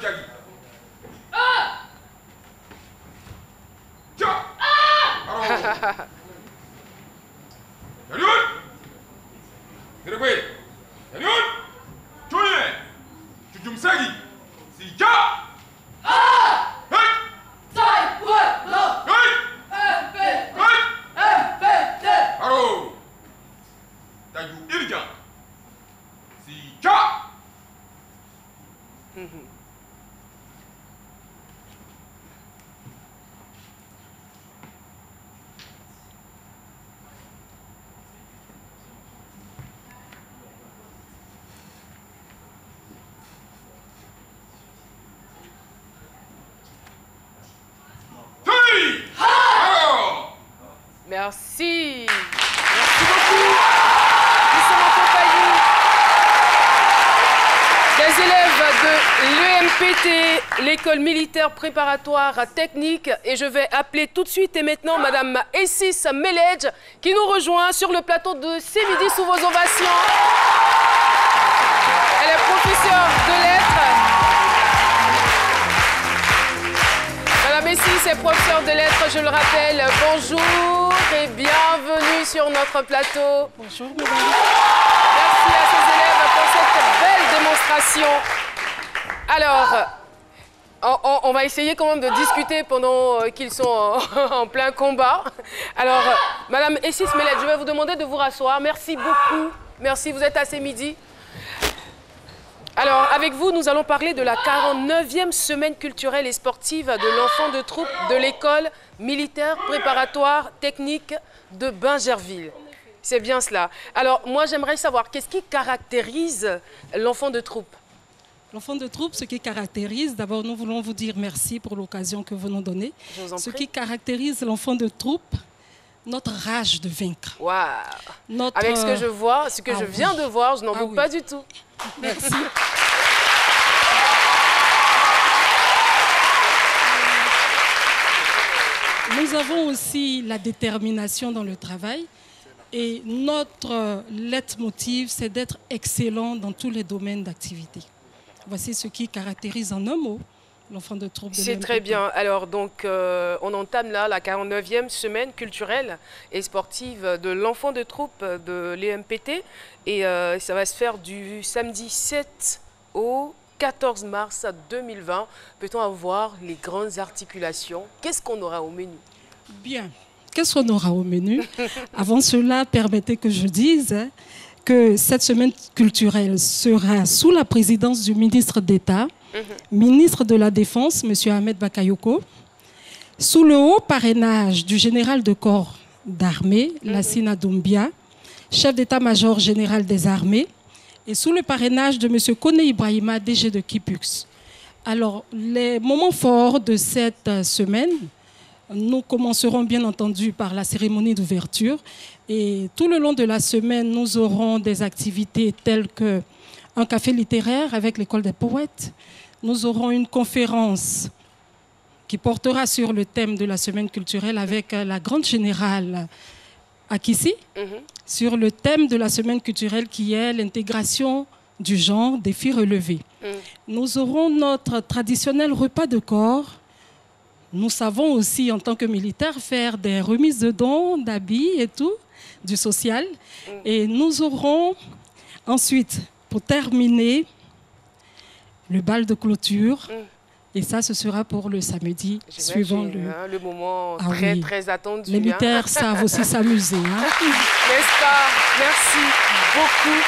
Kagi. Yanyun! Dirigwe! Yanyun! Chunye! Chujumsagi! Sija! Hey! Sai! Woi! Lo! Hey! FPT! Hey! FPT! Aro! Taju Irja! Sija! Merci. Merci beaucoup. Nous sommes en compagnie des élèves de l'EMPT, l'école militaire préparatoire technique. Et je vais appeler tout de suite et maintenant Madame Essis Meledj qui nous rejoint sur le plateau de ce midi sous vos ovations. Elle est professeure de lettres. Madame Essis est professeure de lettres, je le rappelle. Bonjour et bienvenue sur notre plateau. Bonjour, madame. Merci à ces élèves pour cette belle démonstration. Alors, on va essayer quand même de discuter pendant qu'ils sont en plein combat. Alors, Madame Essis Meledj, je vais vous demander de vous rasseoir. Merci beaucoup. Merci, vous êtes à ces midi. Alors, avec vous, nous allons parler de la 49e semaine culturelle et sportive de l'enfant de troupe de l'école militaire préparatoire technique de Bingerville. C'est bien cela. Alors, moi, j'aimerais savoir, qu'est-ce qui caractérise l'enfant de troupe? L'enfant de troupe, ce qui caractérise, d'abord, nous voulons vous dire merci pour l'occasion que vous nous donnez. Je vous en Ce prie. qui caractérise l'enfant de troupe, notre rage de vaincre. Waouh! Notre... Avec ce que je vois, ce que je viens de voir, je n'en doute oui. pas du tout. Merci. Nous avons aussi la détermination dans le travail et notre leitmotiv, c'est d'être excellent dans tous les domaines d'activité. Voici ce qui caractérise en un mot l'enfant de troupe de C'est l'EMPT. très bien. Alors, donc, on entame là la 49e semaine culturelle et sportive de l'enfant de troupe de l'EMPT. Et ça va se faire du samedi 7 au 14 mars 2020. Peut-on avoir les grandes articulations? Qu'est-ce qu'on aura au menu? Bien. Qu'est-ce qu'on aura au menu? Avant cela, permettez que je dise que cette semaine culturelle sera sous la présidence du ministre d'État, ministre de la Défense, M. Ahmed Bakayoko, sous le haut parrainage du général de corps d'armée, Lassina Doumbia, chef d'état-major général des armées, et sous le parrainage de M. Kone Ibrahima, DG de Kipux. Alors, les moments forts de cette semaine, nous commencerons bien entendu par la cérémonie d'ouverture et tout le long de la semaine, nous aurons des activités telles qu'un café littéraire avec l'école des poètes. Nous aurons une conférence qui portera sur le thème de la semaine culturelle avec la grande générale Akissi, sur le thème de la semaine culturelle qui est l'intégration du genre, défi relevé. Nous aurons notre traditionnel repas de corps. Nous savons aussi, en tant que militaires, faire des remises de dons, d'habits et tout, du social. Et nous aurons ensuite, pour terminer, le bal de clôture. Et ça, ce sera pour le samedi suivant le moment Ah très, oui. très attendu. Les militaires savent aussi s'amuser. N'est-ce pas? Merci beaucoup.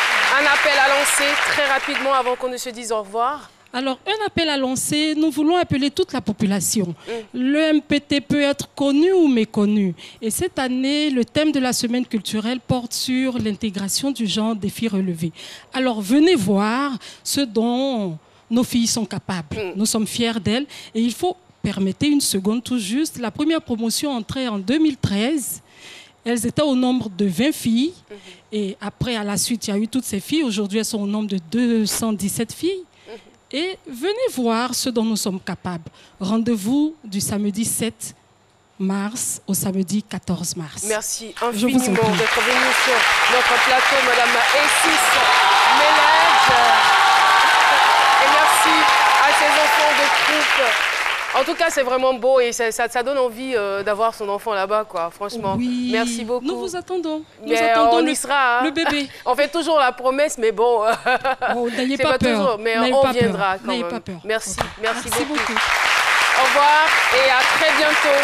Un appel à lancer très rapidement avant qu'on ne se dise au revoir. Alors, un appel à lancer, nous voulons appeler toute la population. Le MPT peut être connu ou méconnu. Et cette année, le thème de la semaine culturelle porte sur l'intégration du genre défi relevé. Alors, venez voir ce dont nos filles sont capables. Nous sommes fiers d'elles. Et il faut, permettez une seconde tout juste, la première promotion entrait en 2013. Elles étaient au nombre de 20 filles. Et après, à la suite, il y a eu toutes ces filles. Aujourd'hui, elles sont au nombre de 217 filles. Et venez voir ce dont nous sommes capables. Rendez-vous du samedi 7 mars au samedi 14 mars. Merci Je vous en infiniment prie. d'être venue sur notre plateau, Madame Essis Meledj. Et merci à ces enfants En tout cas, c'est vraiment beau et ça donne envie d'avoir son enfant là-bas, quoi. Franchement, Oui. merci beaucoup. Nous vous attendons. Nous Mais attendons on y sera. Hein. le bébé. On fait toujours la promesse, mais bon. Oh, n'ayez c'est pas peur. toujours, mais N'ayez on pas viendra peur. quand N'ayez même. pas peur. Merci, Ok. merci beaucoup. beaucoup. Au revoir et à très bientôt.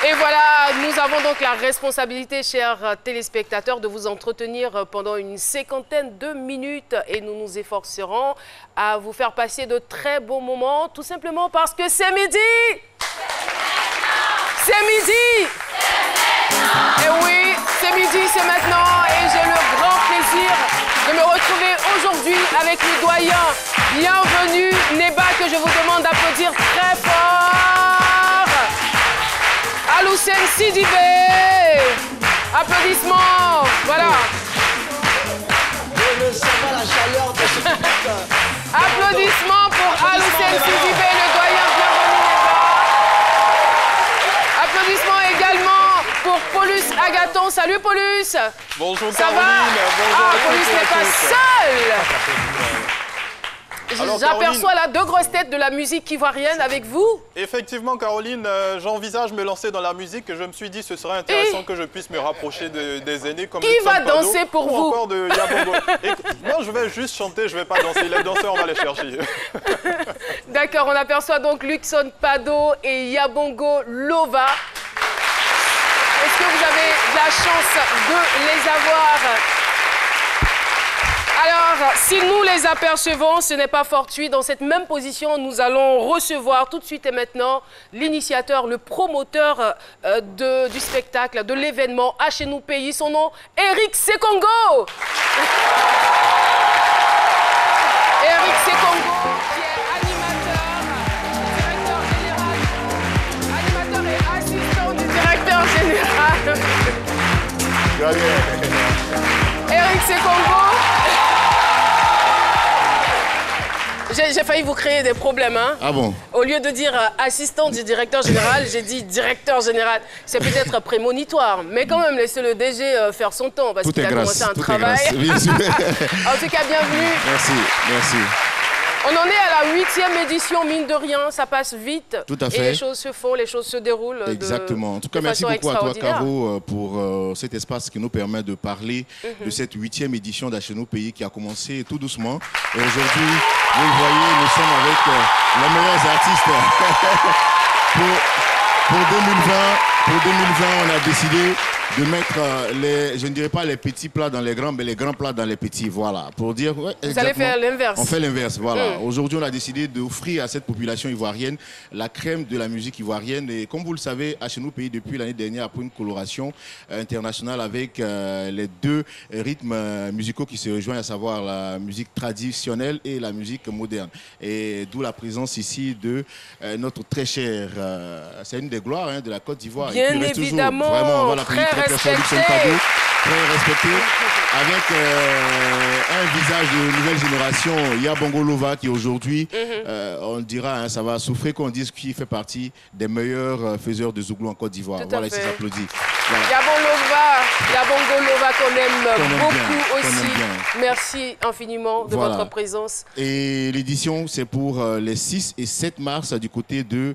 Et voilà, nous avons donc la responsabilité, chers téléspectateurs, de vous entretenir pendant une cinquantaine de minutes et nous nous efforcerons à vous faire passer de très beaux moments, tout simplement parce que c'est midi. C'est midi. Et oui, c'est midi, c'est maintenant et j'ai le grand plaisir de me retrouver aujourd'hui avec le doyen. Bienvenue, Neba, que je vous demande d'applaudir très fort. Aloussen Sidibé. Applaudissements. Voilà. Je ne sens pas la chaleur de ce public. Applaudissements pour Aloussen Sidibé, le doyen. Bienvenue, Neba. Applaudissements également pour Paulus Agathon. Salut, Paulus. Bonjour Ça Caroline, va? bonjour Ah, à Paulus toutes et à n'est pas tous. seul. Alors, J'aperçois là deux grosses têtes de la musique ivoirienne avec vous. Effectivement Caroline, j'envisage me lancer dans la musique et je me suis dit ce serait intéressant que je puisse me rapprocher des aînés comme Qui Luxon va Pado danser pour ou vous? encore de Yabongo. Et moi je vais juste chanter, je vais pas danser, les danseurs on va les chercher. D'accord, on aperçoit donc Luxon Pado et Yabongo Lova. Est-ce que vous avez la chance de les avoir? Alors, si nous les apercevons, ce n'est pas fortuit. Dans cette même position, nous allons recevoir tout de suite et maintenant l'initiateur, le promoteur du spectacle, de l'événement à Chez Nous Pays. Son nom, Eric Sekongo. Eric Sekongo, qui est animateur et assistant du directeur général. Eric Sekongo. J'ai failli vous créer des problèmes. Hein. Ah bon? Au lieu de dire assistant du directeur général, j'ai dit directeur général. C'est peut-être prémonitoire, mais quand même, laissez le DG faire son temps parce qu'il a commencé un travail. Bien sûr. En tout cas, bienvenue. Merci, merci. On en est à la 8e édition, mine de rien, ça passe vite. Tout à Et fait. les choses se font, les choses se déroulent. Exactement. En tout cas, de merci façon beaucoup à toi, extraordinaire. Caro, pour cet espace qui nous permet de parler de cette 8e édition d'H&Nous Pays qui a commencé tout doucement. Et aujourd'hui, vous le voyez, nous sommes avec les meilleurs artistes. Pour 2020, on a décidé de mettre je ne dirais pas les petits plats dans les grands, mais les grands plats dans les petits. Voilà. Pour dire, ouais, Vous allez faire l'inverse. On fait l'inverse, voilà. Aujourd'hui, on a décidé d'offrir à cette population ivoirienne la crème de la musique ivoirienne. Et comme vous le savez, H&Nous Pays, depuis l'année dernière, après une coloration internationale avec les deux rythmes musicaux qui se rejoignent, à savoir la musique traditionnelle et la musique moderne. Et d'où la présence ici de notre très cher, c'est une des gloires de la Côte d'Ivoire. Bien et qui reste évidemment, toujours, vraiment, on va l'appeler très très fort, Luxon respecté. Pado, très respecté, avec un visage de nouvelle génération, Yabongo Lova, qui aujourd'hui, on dira, hein, ça va souffrir qu'on dise qu'il fait partie des meilleurs faiseurs de Zouglou en Côte d'Ivoire. Tout à Voilà, il fait. s'applaudit. Voilà. Yabongo Lova qu'on aime Qu'on aime beaucoup bien, qu'on aussi. aime bien. Merci infiniment de Voilà. votre présence. Et l'édition, c'est pour les 6 et 7 mars du côté de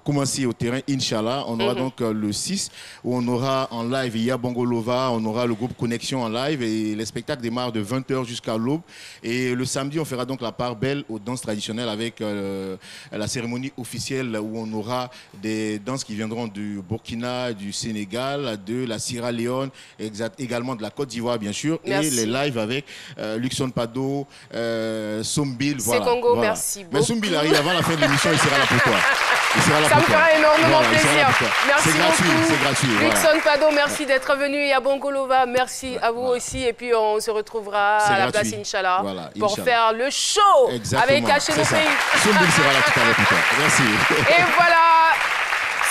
commencer au terrain, Inch'Allah. On aura donc le 6 où on aura en live Yabongo Lova, on aura le groupe Connexion en live et les spectacles démarrent de 20h jusqu'à l'aube. Et le samedi, on fera donc la part belle aux danses traditionnelles avec la cérémonie officielle où on aura des danses qui viendront du Burkina, du Sénégal, de la Sierra Leone, également de la Côte d'Ivoire, bien sûr. Merci. Et les lives avec Luxon Pado, Sombil, voilà. Congo, voilà. merci Mais beaucoup. Sombil arrive avant la fin de l'émission, il sera là pour toi. Il sera là Ça me pour toi. fera énormément Voilà, il sera là plaisir. pour toi. Merci C'est gratuit, beaucoup. c'est gratuit. Voilà. Luxon Pado, merci d'être venu. Et à Bongolova, merci à vous aussi. Et puis on se retrouvera C'est à la gratuit. place Inch'Allah Voilà, pour Inch'Allah. faire le show Exactement. avec H&Nous C'est ça. Pays. Sombil sera là tout à l'heure pour toi. Merci. Et voilà,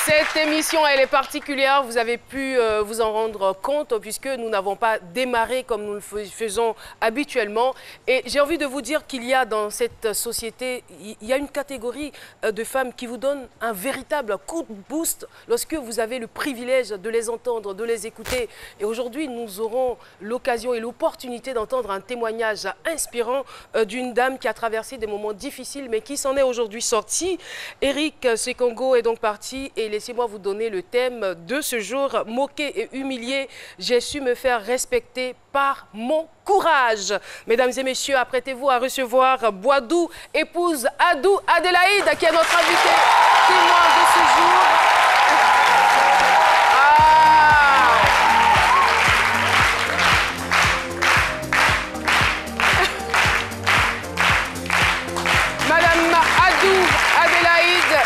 Cette émission, elle est particulière, vous avez pu vous en rendre compte puisque nous n'avons pas démarré comme nous le faisons habituellement. Et j'ai envie de vous dire qu'il y a dans cette société, il y a une catégorie de femmes qui vous donnent un véritable coup de boost lorsque vous avez le privilège de les entendre, de les écouter. Et aujourd'hui, nous aurons l'occasion et l'opportunité d'entendre un témoignage inspirant d'une dame qui a traversé des moments difficiles mais qui s'en est aujourd'hui sortie. Eric Sekongo est donc parti et laissez-moi vous donner le thème de ce jour. Moqué et humilié, j'ai su me faire respecter par mon courage. Mesdames et messieurs, apprêtez-vous à recevoir Boadou, épouse Adou Adélaïde, qui est notre invitée témoin de ce jour. Madame Adou Adélaïde,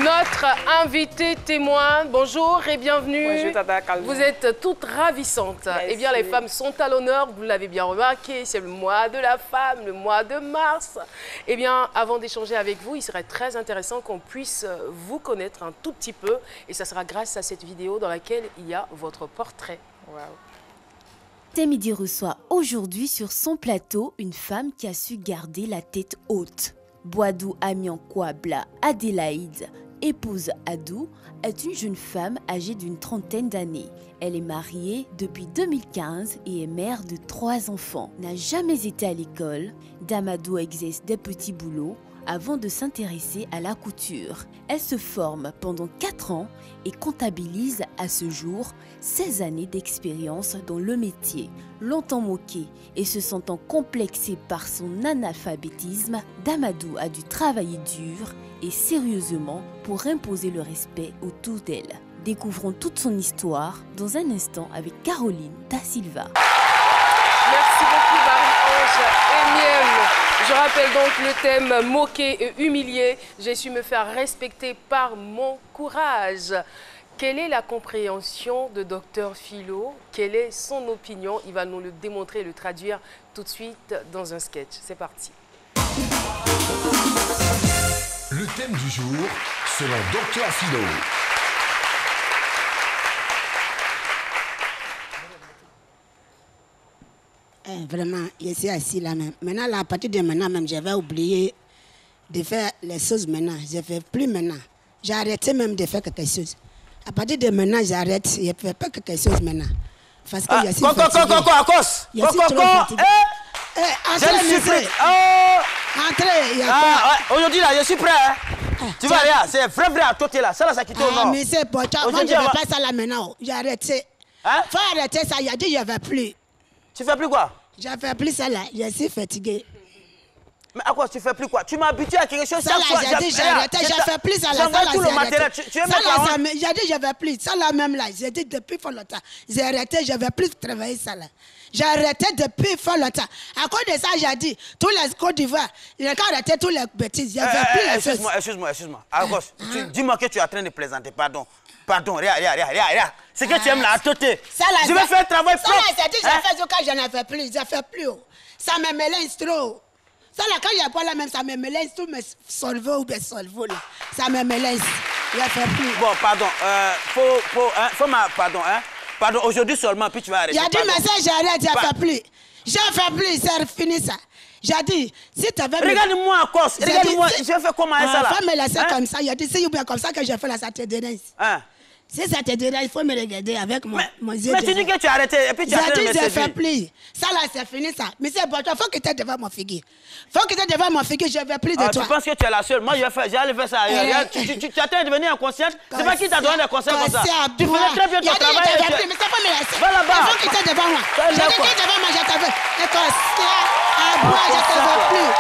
notre invitée témoin, bonjour et bienvenue. Bonjour Tata Calme. Vous êtes toute ravissante. Merci. Eh bien, les femmes sont à l'honneur, vous l'avez bien remarqué, c'est le mois de la femme, le mois de mars. Eh bien, avant d'échanger avec vous, il serait très intéressant qu'on puisse vous connaître un tout petit peu. Et ça sera grâce à cette vidéo dans laquelle il y a votre portrait. Wow. T-Midi reçoit aujourd'hui sur son plateau une femme qui a su garder la tête haute. Boadou Amiankouabla Adélaïde, épouse Adou, est une jeune femme âgée d'une trentaine d'années. Elle est mariée depuis 2015 et est mère de 3 enfants. N'a jamais été à l'école. Damadou exerce des petits boulots avant de s'intéresser à la couture. Elle se forme pendant 4 ans et comptabilise à ce jour 16 années d'expérience dans le métier. Longtemps moquée et se sentant complexée par son analphabétisme, Damadou a dû travailler dur et sérieusement pour imposer le respect autour d'elle. Découvrons toute son histoire dans un instant avec Caroline Da Silva. Merci beaucoup Marie-Ange Énième. Je rappelle donc le thème moqué et humilié. J'ai su me faire respecter par mon courage. Quelle est la compréhension de Dr Philo? Quelle est son opinion? Il va nous le démontrer et le traduire tout de suite dans un sketch. C'est parti. Le thème du jour, selon Dr Philo. Vraiment, je suis assis là même. Maintenant, là, à partir de maintenant même, j'avais oublié de faire les choses maintenant. Je ne fais plus maintenant. J'ai arrêté même de faire quelque chose. À partir de maintenant, j'arrête. Je ne fais pas quelque chose maintenant. Parce que je suis fatigué. Je suis trop fatigué. Entrez, monsieur. Entrez, il y a quoi? Aujourd'hui, là, je suis prêt. Hein? Tu vois, regarde, c'est vrai à côté là. Ça, là, ça quitte au nord. Mais c'est bon. Moi, je ne fais pas ça là maintenant. J'ai arrêté. Hein? Faut arrêter ça. Il a dit, je ne vais plus. Tu fais plus quoi? Je fais plus ça là. Je suis fatigué. Mais à quoi tu fais plus quoi? Tu m'as habitué à quelque chose. Ça là, j'ai dit, j'ai arrêté. Je fais plus ça là. Ça là, tout le matériel. Tu aimes quoi? J'ai dit, je vais plus. Ça là même là. J'ai dit depuis fort longtemps. J'ai arrêté. Je ne vais plus travailler ça là. J'ai arrêté depuis fort longtemps. À cause de ça, j'ai dit, tous les Côte d'Ivoire, il a arrêté tous les bêtises. Je ne vais plus les choses. Excuse-moi. Dis-moi que tu es en train de plaisanter. Pardon, regarde. C'est que tu aimes la tête. Je vais faire un travail propre. Ça là, j'ai dit, je fais ce que je ne fais plus. Je ne fais plus. Ça me mélange trop. Ça là, quand il n'y a pas là même, ça me mélange tout mes solvaux ou mes solvaux là. Ça me mélange. Je ne fais plus. Bon, pardon. Pardon, aujourd'hui seulement, puis tu vas arrêter. J'ai dit, mais ça, j'arrête, je ne fais plus. Je ne fais plus, c'est fini ça. J'ai dit, si tu avais... Regarde-moi en cause. Regarde-moi, je vais faire comment ça là. Il faut me laisser comme ça. J'ai dit, c'est bien comme ça que je fais là, ça te dérange. Si ça te dérange, il faut me regarder avec mon yeux. Mais tu dis que tu as arrêté et puis tu as arrêté de me servir. J'ai dit, je ne fais plus. Ça là, c'est fini ça. Mais c'est bon, il faut que tu es devant mon figure. Il faut que tu es devant mon figure, je ne veux plus de toi. Tu penses que tu es la seule? Moi, j'allais faire ça ailleurs. Tu attends de devenir inconsciente? C'est pas qui t'a donné des conseils comme ça? Tu faisais très bien ton travail. Mais c'est pas me laisser. Va là-bas. Il faut que tu es devant moi. Je dis devant moi, je t'avais. À boire, je ne veux plus.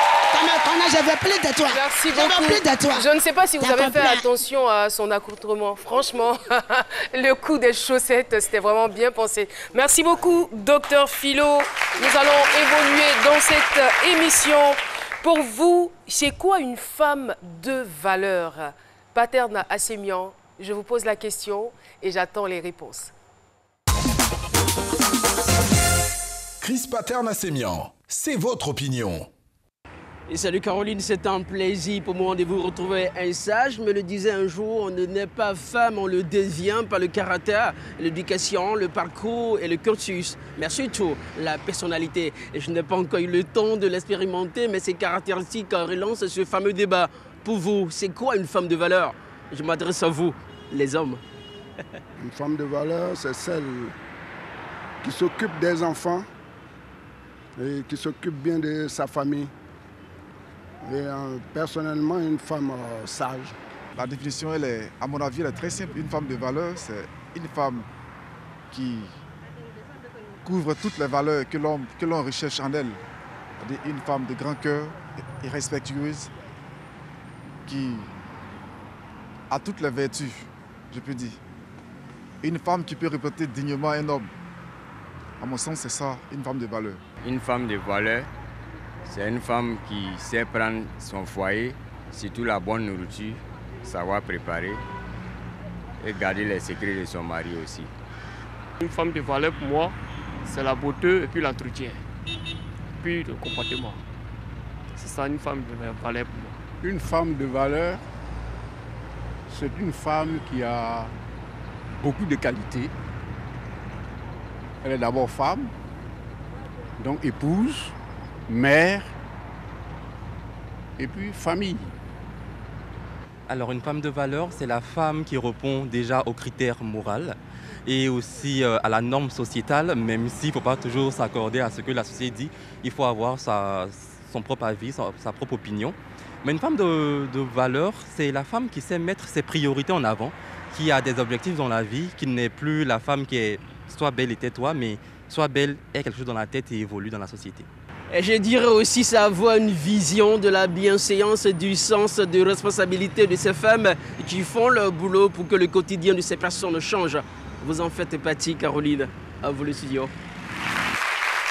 Je ne veux plus de toi. Merci beaucoup. Je ne veux plus de toi. Je ne sais pas si vous avez fait attention à son accoutrement. Franchement, le coup des chaussettes, c'était vraiment bien pensé. Merci beaucoup, Dr Philo. Nous allons évoluer dans cette émission. Pour vous, c'est quoi une femme de valeur? Paterna Assémian, je vous pose la question et j'attends les réponses. Chris Paterna Assémian, c'est votre opinion. Et salut Caroline, c'est un plaisir pour moi de vous retrouver. Un sage me le disait un jour, on ne naît pas femme, on le devient par le caractère, l'éducation, le parcours et le cursus. Mais surtout, la personnalité. Et je n'ai pas encore eu le temps de l'expérimenter, mais ces caractéristiques relancent ce fameux débat. Pour vous, c'est quoi une femme de valeur? Je m'adresse à vous, les hommes. Une femme de valeur, c'est celle qui s'occupe des enfants et qui s'occupe bien de sa famille. Et personnellement, une femme sage. La définition, elle est, à mon avis, elle est très simple. Une femme de valeur, c'est une femme qui couvre toutes les valeurs que l'on recherche en elle. C'est-à-dire une femme de grand cœur et respectueuse, qui a toutes les vertus, je peux dire. Une femme qui peut représenter dignement un homme. À mon sens, c'est ça, une femme de valeur. Une femme de valeur, c'est une femme qui sait prendre son foyer, surtout la bonne nourriture, savoir préparer et garder les secrets de son mari aussi. Une femme de valeur pour moi, c'est la beauté et puis l'entretien, puis le comportement. C'est ça une femme de valeur pour moi. Une femme de valeur, c'est une femme qui a beaucoup de qualités. Elle est d'abord femme, donc épouse, mère, et puis famille. Alors une femme de valeur, c'est la femme qui répond déjà aux critères moraux et aussi à la norme sociétale, même s'il ne faut pas toujours s'accorder à ce que la société dit. Il faut avoir son propre avis, sa propre opinion. Mais une femme de valeur, c'est la femme qui sait mettre ses priorités en avant, qui a des objectifs dans la vie, qui n'est plus la femme qui est soit belle et tais-toi, mais soit belle, ait quelque chose dans la tête et évolue dans la société. Et je dirais aussi savoir une vision de la bienséance et du sens de responsabilité de ces femmes qui font leur boulot pour que le quotidien de ces personnes change. Vous en faites partie, Caroline. À vous le studio.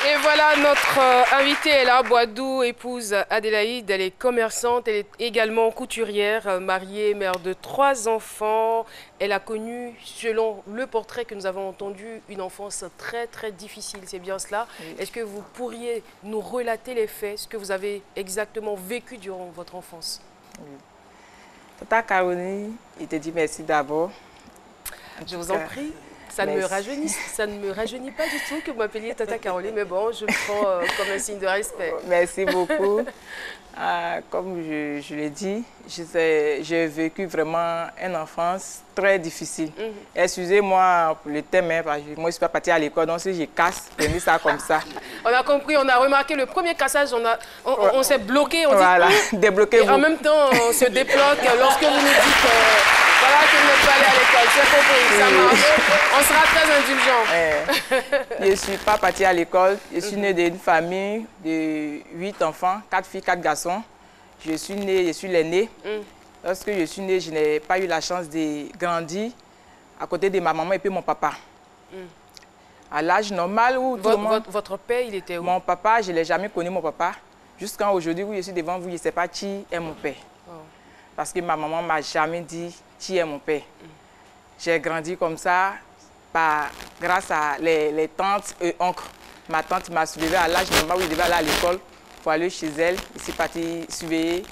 Et voilà, notre invitée est là, Boadou, épouse Adélaïde. Elle est commerçante, elle est également couturière, mariée, mère de 3 enfants. Elle a connu, selon le portrait que nous avons entendu, une enfance très très difficile, c'est bien cela. Oui. Est-ce que vous pourriez nous relater les faits, ce que vous avez exactement vécu durant votre enfance? Oui. Tata Caroline, il te dit merci d'abord. Je vous en prie. Ça ne me rajeunit pas du tout que vous m'appeliez Tata Caroline, mais bon, je le prends comme un signe de respect. Merci beaucoup. Comme je l'ai dit, j'ai vécu vraiment une enfance très difficile. Excusez-moi pour le thème, parce que moi je ne suis pas partie à l'école, donc si je casse, prenez ça comme ça. On a compris, on a remarqué le premier cassage, on s'est bloqué, on voilà, dit... débloquez-vous. Et en même temps, on se débloque lorsque vous nous dites... Voilà que vous n'êtes pas allé à l'école, c'est compris, ça marche. On sera très indulgent. Je ne suis pas partie à l'école. Je suis née d'une famille de 8 enfants, 4 filles, 4 garçons. Je suis l'aînée. Lorsque je suis née, je n'ai pas eu la chance de grandir à côté de ma maman et puis mon papa. À l'âge normal où tout le monde... Votre père, il était où? Mon papa, je ne l'ai jamais connu, mon papa. Jusqu'à aujourd'hui où je suis devant vous, je ne sais pas qui est mon père. Parce que ma maman ne m'a jamais dit qui est mon père. J'ai grandi comme ça grâce à les tantes et oncles. Ma tante m'a soulevé à l'âge normal où je devais aller à l'école pour aller chez elle. Je suis partie surveiller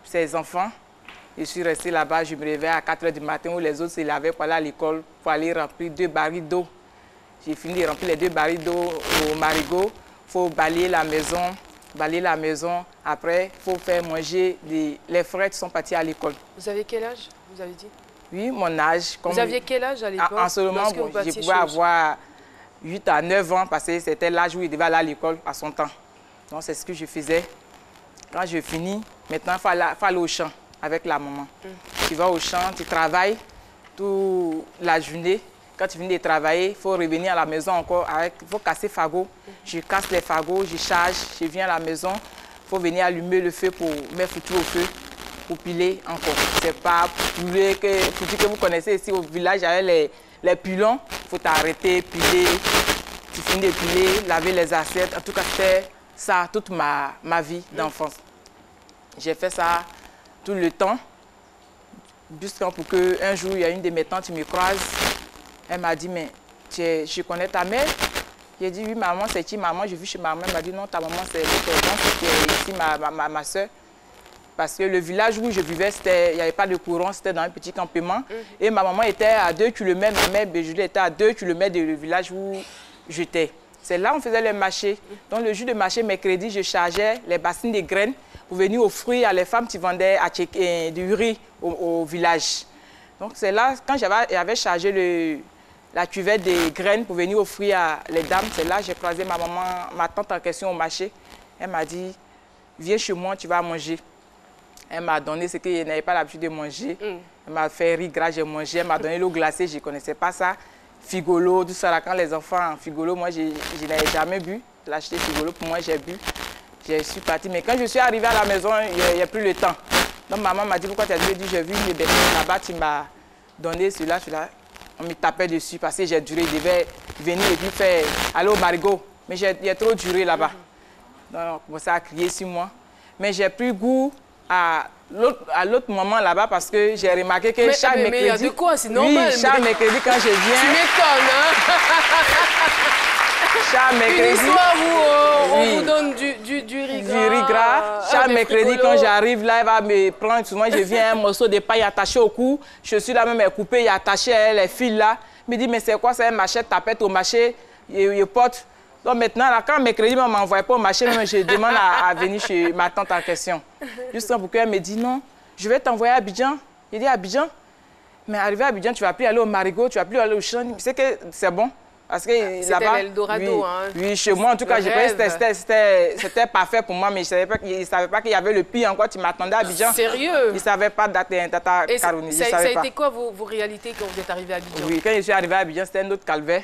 ses enfants. Je suis restée là-bas, je me réveillais à 4 h du matin où les autres se lavaient pour aller à l'école, pour aller remplir 2 barils d'eau. J'ai fini de remplir les 2 barils d'eau au marigot. Il faut balayer la maison. Après, il faut faire manger les frères qui sont partis à l'école. Vous avez quel âge, vous avez dit? Oui, mon âge. Vous aviez quel âge à l'époque? En ce moment, bon, je pouvais avoir 8 à 9 ans parce que c'était l'âge où il devait aller à l'école à son temps. Donc, c'est ce que je faisais. Quand je finis, maintenant, il faut aller au champ avec la maman. Tu vas au champ, tu travailles toute la journée. Quand tu finis de travailler, il faut revenir à la maison encore. Il faut casser les fagots. Je casse les fagots, je charge, je viens à la maison. Il faut venir allumer le feu pour mettre tout au feu, pour piler encore. C'est pas pour dire que vous connaissez ici au village avec les pilons. Il faut t'arrêter, piler. Tu finis de piler, laver les assiettes. En tout cas, c'était ça toute ma vie d'enfance. J'ai fait ça tout le temps. Jusqu'à pour qu'un jour, il y a une de mes tantes qui me croise. Elle m'a dit, mais je connais ta mère. J'ai dit, oui, maman, c'est qui maman? J'ai vu chez maman, elle m'a dit, non, ta maman, c'est l'autre qui est ici, ma soeur. Parce que le village où je vivais, il n'y avait pas de courant, c'était dans un petit campement. Et ma maman était à 2 km, ma mère Béjulé était à 2 km du village où j'étais. C'est là qu'on faisait les marchés. Donc le jour de marché, mercredi, je chargeais les bassines de graines pour venir offrir à les femmes qui vendaient du riz au village. Donc c'est là, quand j'avais chargé la cuvette de graines pour venir offrir à les dames, c'est là que j'ai croisé ma maman, ma tante en question au marché. Elle m'a dit, viens chez moi, tu vas manger. Elle m'a donné ce que je n'avais pas l'habitude de manger. Elle m'a fait riz gras, j'ai mangé. Elle m'a donné l'eau glacée, je ne connaissais pas ça. Figolo, tout ça, là, quand les enfants, figolo, moi, je n'avais jamais bu. J'ai acheté figolo, pour moi, j'ai bu. Je suis partie. Mais quand je suis arrivée à la maison, il n'y a plus le temps. Donc, maman m'a dit, pourquoi tu as dit, j'ai vu une bébé là-bas, tu m'as donné celui-là. On me tapait dessus parce que j'ai duré. Il devait venir et puis faire, aller au marigot. Mais j'ai trop duré là-bas. Donc, on commençait à crier sur moi. Mais j'ai pris goût à l'autre moment là-bas parce que j'ai remarqué que chaque mercredi... Mais il y a de quoi, c'est normal. Oui, chaque mercredi quand je viens... Tu m'étonnes, hein? Chaque mercredi... Une histoire où on vous donne du riz gras. Du riz gras. Chaque mercredi quand j'arrive là, elle va me prendre, souvent je viens un morceau de paille attaché au cou. Je suis là même, elle est coupée, il est attaché les fils là. Elle me dit, mais c'est quoi ça, un machette, tapette au marché, il porte. Donc maintenant, là, quand mercredi, on ne m'envoie pas au marché, je demande à venir chez ma tante en question. Juste pour qu'elle me dise non, je vais t'envoyer à Abidjan. Il dit Abidjan. Mais arrivé à Abidjan, tu ne vas plus aller au marigot, tu ne vas plus aller au champ. Tu sais que c'est bon. Parce que là-bas. C'était l'Eldorado. Oui, hein. Oui, chez moi, en tout cas, j'ai pensé que c'était parfait pour moi, mais je ne savais pas qu'il y avait le pire encore. Tu m'attendais à Abidjan. Sérieux? Il ne savait pas Tata Caroline. Ça a été quoi vos réalités quand vous êtes arrivé à Abidjan? Oui, quand je suis arrivé à Abidjan, c'était un autre calvaire.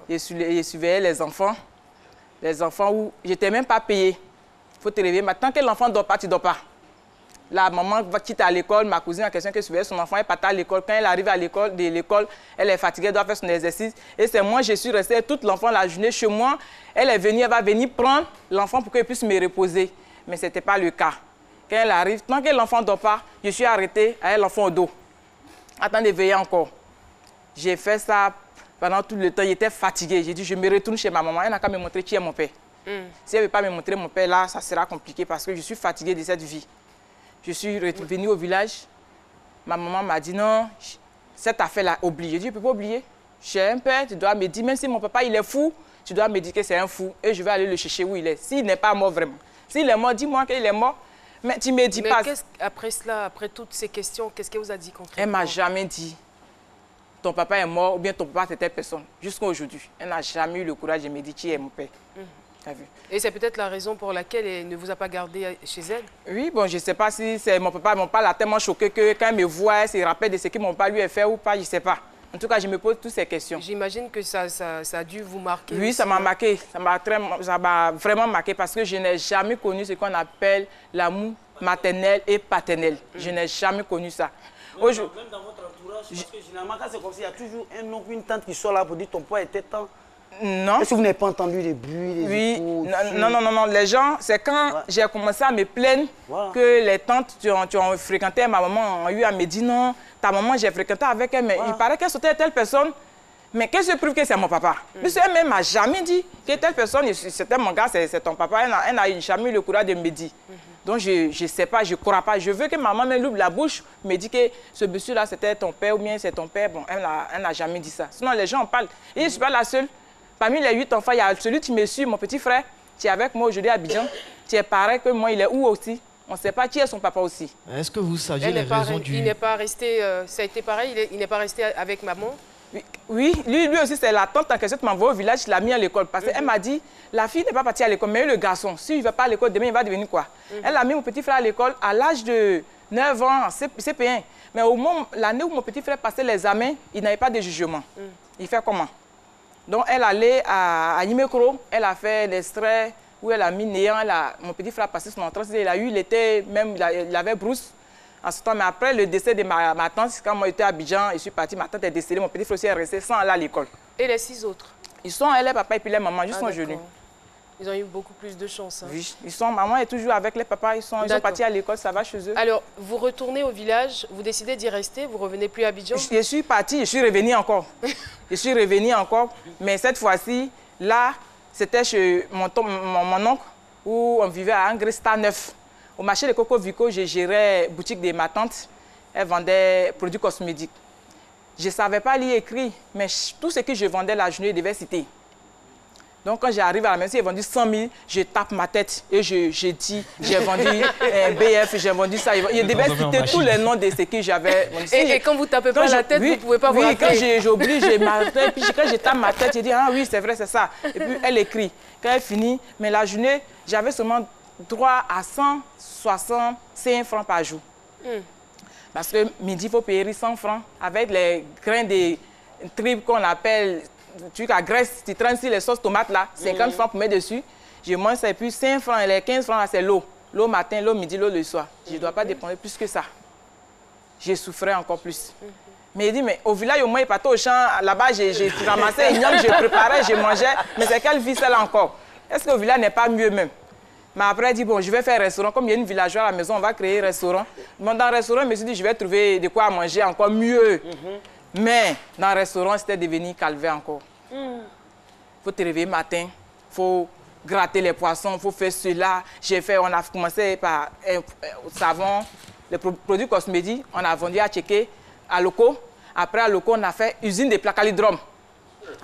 Je surveillais les enfants. Les enfants où j'étais même pas payée. Il faut te réveiller. Maintenant que l'enfant ne dort pas, tu ne dors pas. La maman va quitter à l'école, ma cousine en question qui surveillait son enfant, elle partait à l'école. Quand elle arrive à l'école, elle est fatiguée, elle doit faire son exercice. Et c'est moi, je suis restée toute l'enfant la journée chez moi. Elle va venir prendre l'enfant pour qu'elle puisse me reposer. Mais ce n'était pas le cas. Quand elle arrive, tant que l'enfant ne dort pas, je suis arrêtée avec l'enfant au dos. Attends de veiller encore. J'ai fait ça. Pendant tout le temps, il était fatigué. J'ai dit, je me retourne chez ma maman. Elle n'a qu'à me montrer qui est mon père. Si elle ne veut pas me montrer mon père, là, ça sera compliqué parce que je suis fatiguée de cette vie. Je suis revenue au village. Ma maman m'a dit, non, cette affaire-là, oublie. J'ai dit, je ne peux pas oublier. J'ai un père, tu dois me dire, même si mon papa, il est fou, tu dois me dire que c'est un fou. Et je vais aller le chercher où il est. S'il n'est pas mort vraiment. S'il est mort, dis-moi qu'il est mort. Mais tu ne me dis pas. Après cela, après toutes ces questions, qu'est-ce qu'elle vous a dit concrètement? Elle ne m'a jamais dit. Ton papa est mort ou bien ton papa c'est telle personne. Jusqu'à aujourd'hui, elle n'a jamais eu le courage de me dire qui est mon père. T'as vu? Et c'est peut-être la raison pour laquelle elle ne vous a pas gardé chez elle? Oui, bon, je ne sais pas si c'est mon papa. Mon papa l'a tellement choqué que quand elle me voit, elle se rappelle de ce que mon papa lui a fait ou pas, je ne sais pas. En tout cas, je me pose toutes ces questions. J'imagine que ça a dû vous marquer. Oui, ça m'a marqué. Ça m'a vraiment marqué parce que je n'ai jamais connu ce qu'on appelle l'amour maternel et paternel. Je n'ai jamais connu ça. Même dans votre entourage, parce que généralement, quand c'est comme ça, il y a toujours un oncle, une tante qui sort là pour dire ton poids était temps. Non. Est-ce que vous n'avez pas entendu les bruits, les échos? Non. Les gens, c'est quand j'ai commencé à me plaindre que les tantes qui ont fréquenté ma maman ont eu à me dire non, ta maman, j'ai fréquenté avec elle, mais il paraît qu'elle sautait telle personne. Mais qu'est-ce qui prouve que c'est mon papa? Parce qu'elle ne m'a jamais dit que telle personne, c'était mon gars, c'est ton papa. Elle n'a jamais eu le courage de me dire. Donc je ne sais pas, je ne crois pas. Je veux que maman me l'ouvre la bouche, me dit que ce monsieur-là, c'était ton père ou bien c'est ton père. Bon, elle n'a jamais dit ça. Sinon, les gens en parlent. Et je ne suis pas la seule. Parmi les 8 enfants, il y a celui qui me suit, mon petit frère, qui est avec moi aujourd'hui à Abidjan. Qui est pareil que moi, il est où aussi? On ne sait pas qui est son papa aussi. Est-ce que vous saviez les raisons du... Il n'est pas resté, ça a été pareil, il n'est pas resté avec maman? Oui, lui aussi, c'est la tante en question qui m'a envoyé au village, je l'ai mis à l'école. Parce qu'elle m'a dit, la fille n'est pas partie à l'école, mais le garçon, s'il ne va pas à l'école, demain, il va devenir quoi? Elle a mis mon petit frère à l'école à l'âge de 9 ans, CP1. Mais au moment, l'année où mon petit frère passait l'examen, il n'avait pas de jugement. Il fait comment? Donc, elle allait à Nimekro, elle a fait l'extrait où elle a mis néant. Mon petit frère a passé son entrance, il avait brousse. En ce temps, mais après le décès de ma tante, quand moi j'étais à Abidjan, je suis partie, ma tante est décédée, mon petit frère aussi est resté sans aller à l'école. Et les 6 autres? Ils sont, elle, les papas et puis les mamans, juste aujourd'hui. Ils ont eu beaucoup plus de chance. Hein. Oui, maman est toujours avec les papas, ils sont partis à l'école, ça va chez eux. Alors, vous retournez au village, vous décidez d'y rester, vous revenez plus à Abidjan? Je suis partie, je suis revenue encore. Je suis revenue encore, mais cette fois-ci, Là, c'était chez mon oncle, où on vivait à Angresta 9. Au marché de Coco Vico, je gérais boutique de ma tante. Elle vendait produits cosmétiques. Je ne savais pas lire et écrire, mais tout ce que je vendais la journée, je devais citer. Donc, quand j'arrive à la maison, j'ai vendu 100 000, je tape ma tête et je dis, j'ai vendu BF, j'ai vendu ça. Je devais citer tous les noms de ce que j'avais vendu. Et quand vous ne tapez pas la tête, vous ne pouvez pas vous rappeler. Oui, quand j'oublie, puis quand je tape ma tête, je dis, ah oui, c'est vrai, c'est ça. Et puis, elle écrit. Quand elle finit, mais la journée, j'avais seulement droit à 165 francs par jour. Parce que midi, il faut payer 100 francs avec les grains de tripes qu'on appelle truc à graisse. Tu traînes sur les sauces tomates là, 50 francs pour mettre dessus. Je mange ça et puis 5 francs et les 15 francs, c'est l'eau. L'eau matin, l'eau midi, l'eau le soir. Je ne dois pas dépenser plus que ça. Je souffrais encore plus. Mais il dit, mais au village, au moins, il partait au champ. Là-bas, j'ai ramassé les ignobles, je préparais, je mangeais. Mais c'est quelle vie celle encore? Est-ce qu'au village n'est pas mieux même? Mais après, il dit, bon, je vais faire un restaurant. Comme il y a une villageoise à la maison, on va créer un restaurant. Dans le restaurant, je me suis dit, je vais trouver de quoi manger encore mieux. Mais dans le restaurant, c'était devenu calvaire encore. Il faut te réveiller le matin, il faut gratter les poissons, il faut faire cela. On a commencé par savon, les produits cosmétiques. On a vendu à Tchéké, à Loco. Après, à Loco, on a fait usine de placalidrome.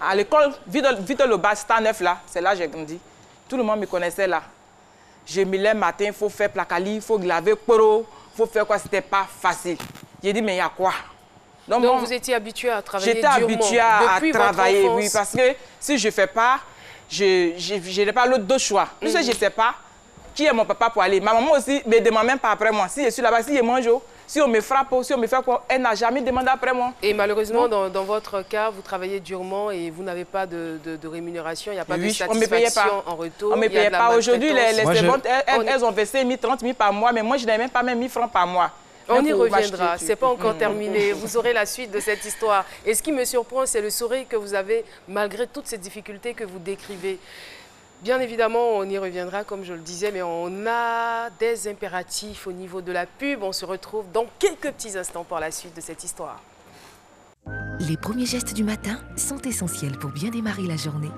À l'école, vite le bas, Star 9 là, c'est là que j'ai grandi. Tout le monde me connaissait là. Je me lève le matin, il faut faire placali, il faut laver poro, il faut faire quoi, c'était pas facile. J'ai dit, mais il y a quoi? Donc vous étiez habitué à travailler durement? J'étais habitué à travailler, oui, parce que si je ne fais pas, je n'ai pas d'autre choix. Puisque je ne sais pas qui est mon papa pour aller. Ma maman aussi ne me demande même pas après moi. Si je suis là-bas, si je mange, si on me frappe, si on me fait quoi, elle n'a jamais demandé après moi. Et malheureusement, dans votre cas, vous travaillez durement et vous n'avez pas de rémunération, il n'y a pas de satisfaction en retour. On ne me payait pas. Aujourd'hui, les servantes, elles ont versé 30 000 par mois, mais moi, je n'avais même pas 1000 francs par mois. On y reviendra, ce n'est pas encore terminé. Vous aurez la suite de cette histoire. Et ce qui me surprend, c'est le sourire que vous avez malgré toutes ces difficultés que vous décrivez. Bien évidemment, on y reviendra, comme je le disais, mais on a des impératifs au niveau de la pub. On se retrouve dans quelques petits instants pour la suite de cette histoire. Les premiers gestes du matin sont essentiels pour bien démarrer la journée.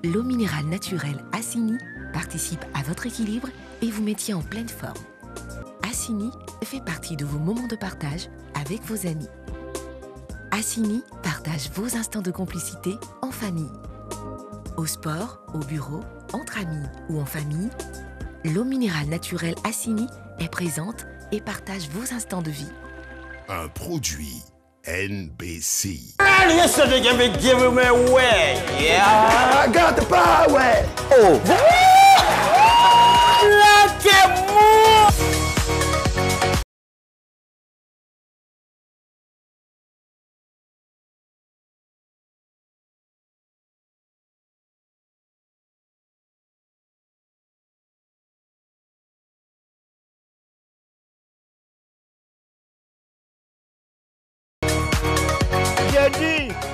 L'eau minérale naturelle Assini participe à votre équilibre et vous maintient en pleine forme. Assini fait partie de vos moments de partage avec vos amis. Assini partage vos instants de complicité en famille. Au sport, au bureau, entre amis ou en famille, l'eau minérale naturelle Assini est présente et partage vos instants de vie. Un produit NBC. Give me away. Yeah, I got the power. Oh. Look at move.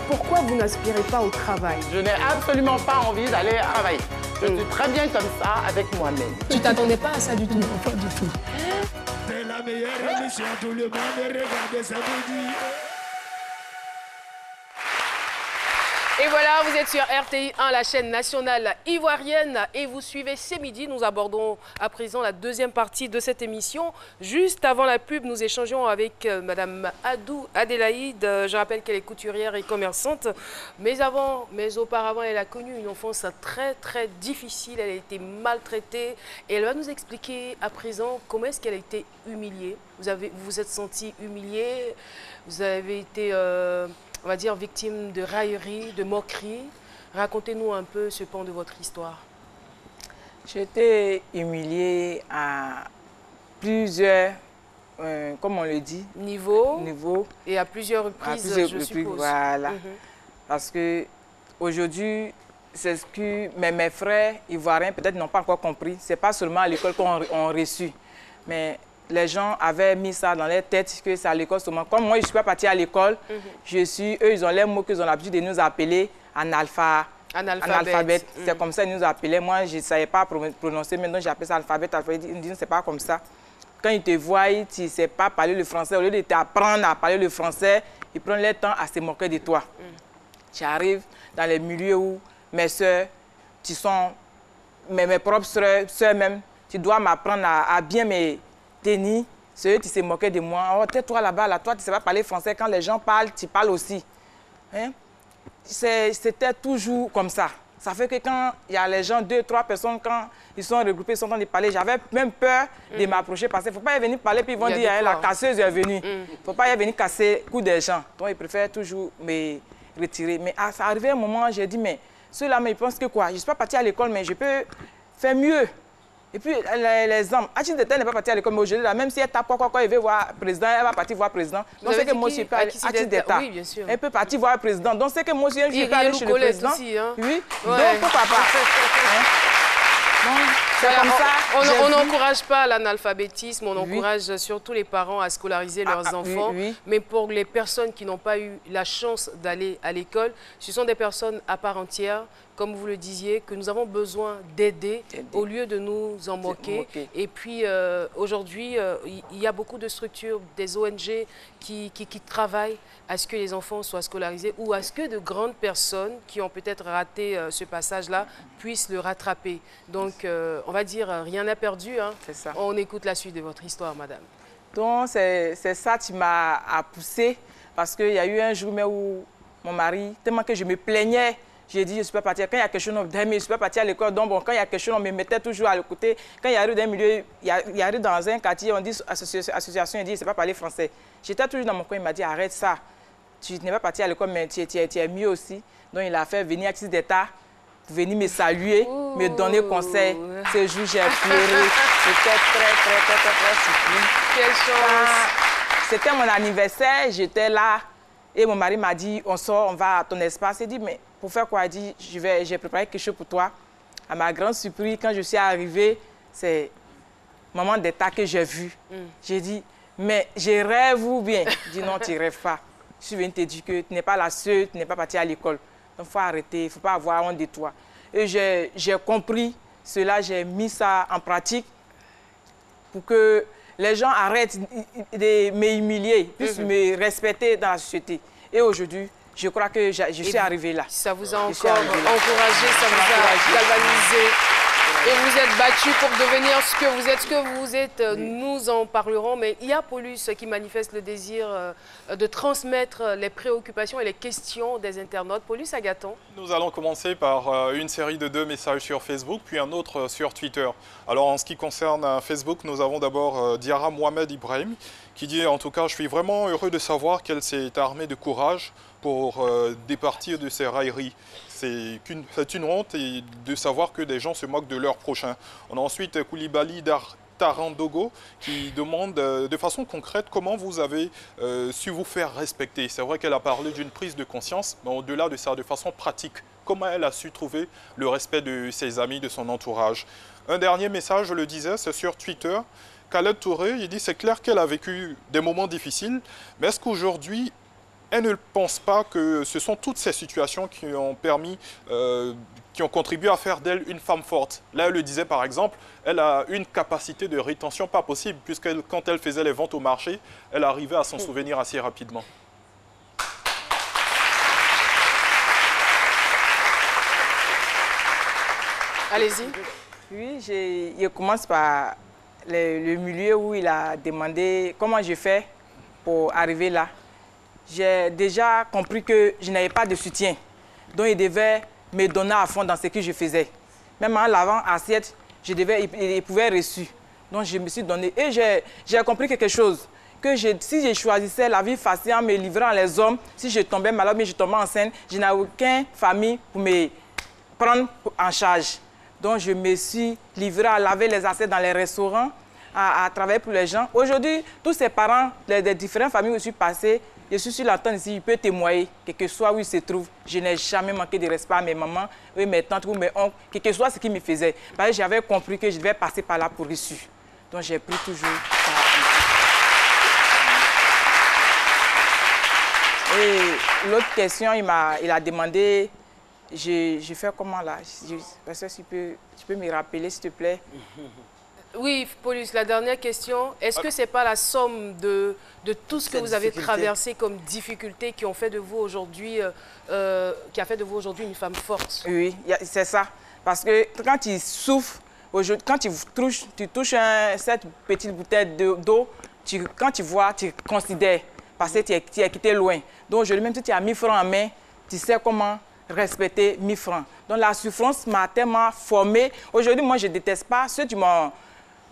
Pourquoi vous n'aspirez pas au travail? Je n'ai absolument pas envie d'aller travailler. Je suis très bien comme ça avec moi-même. Tu t'attendais pas à ça du tout? Pas du tout. C'est la meilleure émission, tout le monde regarde ça aujourd'hui. Et voilà, vous êtes sur RTI 1, la chaîne nationale ivoirienne, et vous suivez C'est Midi. Nous abordons à présent la deuxième partie de cette émission. Juste avant la pub, nous échangeons avec Madame Adou Adélaïde. Je rappelle qu'elle est couturière et commerçante. Mais auparavant, elle a connu une enfance très, très difficile. Elle a été maltraitée. Et elle va nous expliquer à présent comment est-ce qu'elle a été humiliée. Vous vous êtes senti humiliée, vous avez été... on va dire victime de railleries, de moqueries. Racontez-nous un peu ce pan de votre histoire. J'ai été humiliée à plusieurs, comme on le dit, niveaux. Et à plusieurs reprises, je suppose. Voilà. Parce que aujourd'hui, c'est ce que mes frères ivoiriens peut-être n'ont pas encore compris. Ce n'est pas seulement à l'école qu'on a reçu, mais les gens avaient mis ça dans leur tête que c'est à l'école seulement. Comme moi, je ne suis pas partie à l'école, eux, ils ont les mots qu'ils ont l'habitude de nous appeler analphabète. C'est comme ça qu'ils nous appelaient. Moi, je ne savais pas prononcer, maintenant j'appelle ça alphabet. Ils me disent, c'est pas comme ça. Quand ils te voient, tu ne sais pas parler le français, au lieu de t'apprendre à parler le français, ils prennent leur temps à se moquer de toi. J'arrive dans les milieux où mes soeurs, qui sont mes propres soeurs même, tu dois m'apprendre à bien me tenir. C'est eux qui se moquaient de moi. Oh, tais-toi là-bas, là, toi, tu ne sais pas parler français. Quand les gens parlent, tu parles aussi. Hein? C'était toujours comme ça. Ça fait que quand il y a les gens, 2, 3 personnes, quand ils sont regroupés, ils sont en train de parler, j'avais même peur de m'approcher parce qu'il ne faut pas y venir parler, puis ils vont dire, la casseuse est venue. Il ne faut pas y venir casser le cou des gens. Donc, ils préfèrent toujours me retirer. Mais ça arrivait un moment, j'ai dit, mais ceux-là, ils pensent que quoi? Je ne suis pas partie à l'école, mais je peux faire mieux. Et puis, les hommes, Achille Deta n'est pas parti à l'école, mais aujourd'hui, même si elle tape quoi, il veut voir le président, elle va partir voir le président. Donc, c'est que moi aussi, je peux aller Achille Deta. Oui, bien sûr. Elle peut partir voir le président. Donc, c'est que moi aussi, je peux aller chez le président. Aussi, hein. Oui, ouais. Donc, pourquoi pas? Comme ça, on n'encourage pas l'analphabétisme, on encourage surtout les parents à scolariser leurs enfants. Mais pour les personnes qui n'ont pas eu la chance d'aller à l'école, ce sont des personnes à part entière, comme vous le disiez, que nous avons besoin d'aider au lieu de nous en moquer. Et puis aujourd'hui, il y a beaucoup de structures, des ONG qui travaillent à ce que les enfants soient scolarisés ou à ce que de grandes personnes qui ont peut-être raté ce passage-là puissent le rattraper. Donc, on va dire, rien n'a perdu. Hein. C'est ça. On écoute la suite de votre histoire, madame. Donc, c'est ça qui m'a poussée parce qu'il y a eu un jour où mon mari, tellement que je me plaignais, j'ai dit, je ne suis pas partie. Quand il y a quelque chose, je ne suis pas partie à l'école. Donc, bon, quand il y a quelque chose, on me mettait toujours à côté. Quand il arrive dans un milieu, il arrive dans un quartier, on dit association, il dit, je ne sais pas parler français. J'étais toujours dans mon coin, il m'a dit, arrête ça. Tu n'es pas parti à l'école, mais tu es mieux aussi. Donc, il a fait venir à Axis d'État pour venir me saluer, me donner conseil. Ce jour, j'ai pleuré. J'étais très surpris. Quelle chance! C'était mon anniversaire, j'étais là. Et mon mari m'a dit, on sort, on va à ton espace. Il dit, mais pour faire quoi? Il dit, j'ai préparé quelque chose pour toi. À ma grande surprise, quand je suis arrivée, c'est maman d'État que j'ai vu. J'ai dit, mais je rêve ou bien? Il dit, non, tu ne rêves pas. Je suis venue te dire que tu n'es pas la seule, tu n'es pas partie à l'école. Donc, il faut arrêter, il ne faut pas avoir honte de toi. Et j'ai compris cela, j'ai mis ça en pratique pour que les gens arrêtent de m'humilier, puissent me respecter dans la société. Et aujourd'hui, je crois que je suis arrivée là. Ça vous a encore encouragé, ça vous a galvanisé. Et vous êtes battu pour devenir ce que vous êtes. Nous en parlerons, mais il y a Paulus qui manifeste le désir de transmettre les préoccupations et les questions des internautes. Paulus Agathon. Nous allons commencer par une série de 2 messages sur Facebook, puis un autre sur Twitter. Alors en ce qui concerne Facebook, nous avons d'abord Diara Mohamed Ibrahim qui dit, en tout cas, je suis vraiment heureux de savoir qu'elle s'est armée de courage pour départir de ces railleries. C'est une honte et de savoir que des gens se moquent de leurs prochains. On a ensuite Koulibaly Tarandogo qui demande de façon concrète comment vous avez su vous faire respecter. C'est vrai qu'elle a parlé d'une prise de conscience, mais au-delà de ça, de façon pratique, comment elle a su trouver le respect de ses amis, de son entourage. Un dernier message, je le disais, c'est sur Twitter. Khaled Touré, il dit, c'est clair qu'elle a vécu des moments difficiles, mais est-ce qu'aujourd'hui, elle ne pense pas que ce sont toutes ces situations qui ont contribué à faire d'elle une femme forte. Là, elle le disait par exemple, elle a une capacité de rétention pas possible, puisque quand elle faisait les ventes au marché, elle arrivait à s'en souvenir assez rapidement. Allez-y. Oui, je commence par le milieu où il a demandé comment je fais pour arriver là. J'ai déjà compris que je n'avais pas de soutien. Donc, il devait me donner à fond dans ce que je faisais. Même en lavant assiette, il pouvait reçu. Donc, je me suis donné. Et j'ai compris quelque chose. Que si je choisissais la vie facile en me livrant les hommes, si je tombais malade, mais je tombais enceinte, je n'avais aucune famille pour me prendre en charge. Donc, je me suis livrée à laver les assiettes dans les restaurants, à travailler pour les gens. Aujourd'hui, tous ces parents des différentes familles où je suis passée, je suis sur l'antenne ici, il peut témoigner, quel que soit où il se trouve. Je n'ai jamais manqué de respect à mes mamans, mes tantes ou mes oncles, quel que soit ce qu'ils me faisaient. Parce que j'avais compris que je devais passer par là pour reçu. Donc j'ai pris toujours ça. Et l'autre question, il a demandé, je fais comment là? Tu peux me rappeler, s'il te plaît? Oui, Paulus, la dernière question. Est-ce que ce n'est pas la somme de tout ce que vous avez traversé comme difficulté qui ont fait de vous aujourd'hui, qui a fait de vous aujourd'hui une femme forte? Oui, c'est ça. Parce que quand tu souffres, quand tu touches cette petite bouteille d'eau, quand tu vois, tu considères, parce que tu es quitté loin. Donc aujourd'hui, même si tu as 1000 francs en main, tu sais comment respecter 1000 francs. Donc la souffrance m'a tellement formée. Aujourd'hui, moi, je ne déteste pas ceux qui m'ont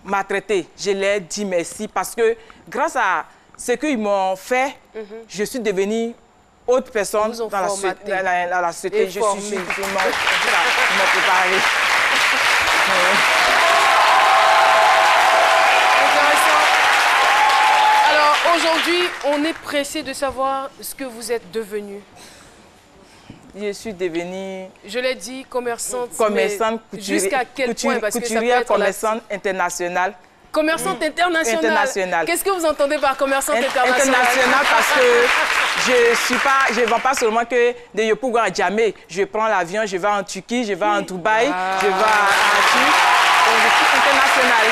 maltraité. Je leur dis merci parce que grâce à ce qu'ils m'ont fait, je suis devenue autre personne dans la société. Je suis préparée. Alors aujourd'hui, on est pressé de savoir ce que vous êtes devenu. Je suis devenue... Je l'ai dit, commerçante. Commerçante, jusqu'à quel point? Parce que ça peut être commerçante internationale. Commerçante internationale. Qu'est-ce que vous entendez par commerçante internationale? Internationale parce que je ne vends pas seulement que des Yopouga à Djamé. Je prends l'avion, je vais en Turquie, je vais en Dubaï, je vais en Turquie. Donc je suis internationale.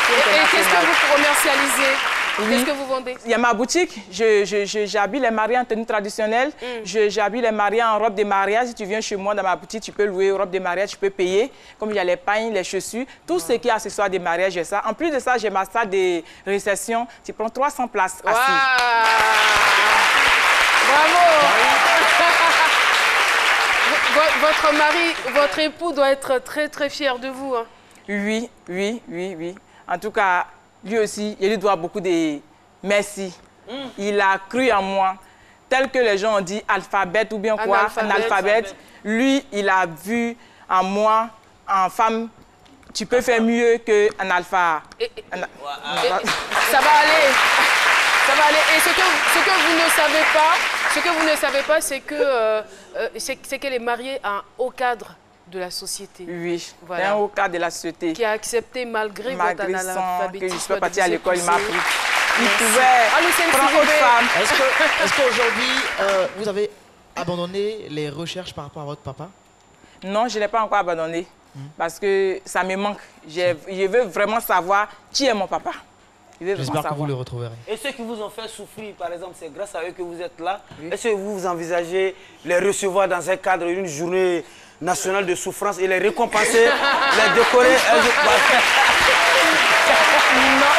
Et qu'est-ce que vous commercialisez? Qu'est-ce que vous vendez? Il y a ma boutique. J'habille les mariés en tenue traditionnelle. J'habille les mariés en robe de mariage. Si tu viens chez moi dans ma boutique, tu peux louer robe de mariage, tu peux payer. Comme il y a les pagnes, les chaussures, tout ce qui est accessoires de mariage, j'ai ça. En plus de ça, j'ai ma salle de réception. Tu prends 300 places assis. Bravo! Votre mari, votre époux doit être très, très fier de vous. Hein? Oui. En tout cas, lui aussi, il lui doit beaucoup de merci. Il a cru en moi. Tel que les gens ont dit alphabet ou bien quoi, analphabète. Lui, il a vu en moi, en femme, tu peux faire mieux qu'un alpha. Ça va aller. Ça va aller. Et ce que vous ne savez pas, c'est qu'elle est mariée à un haut cadre de la société. Oui, voilà. Un haut cadre de la société. Qui a accepté malgré votre analphabétisme. Que je suis partie à l'école, il m'a appris. Il pouvait prendre autre femme. Est-ce qu'aujourd'hui, vous avez abandonné les recherches par rapport à votre papa? Non, je ne l'ai pas encore abandonné. Parce que ça me manque. Je veux vraiment savoir qui est mon papa. J'espère que vous le retrouverez. Et ceux qui vous ont fait souffrir, par exemple, c'est grâce à eux que vous êtes là. Est-ce que vous envisagez les recevoir dans un cadre d'une journée nationale de souffrance et les récompenser, les décorer? Non,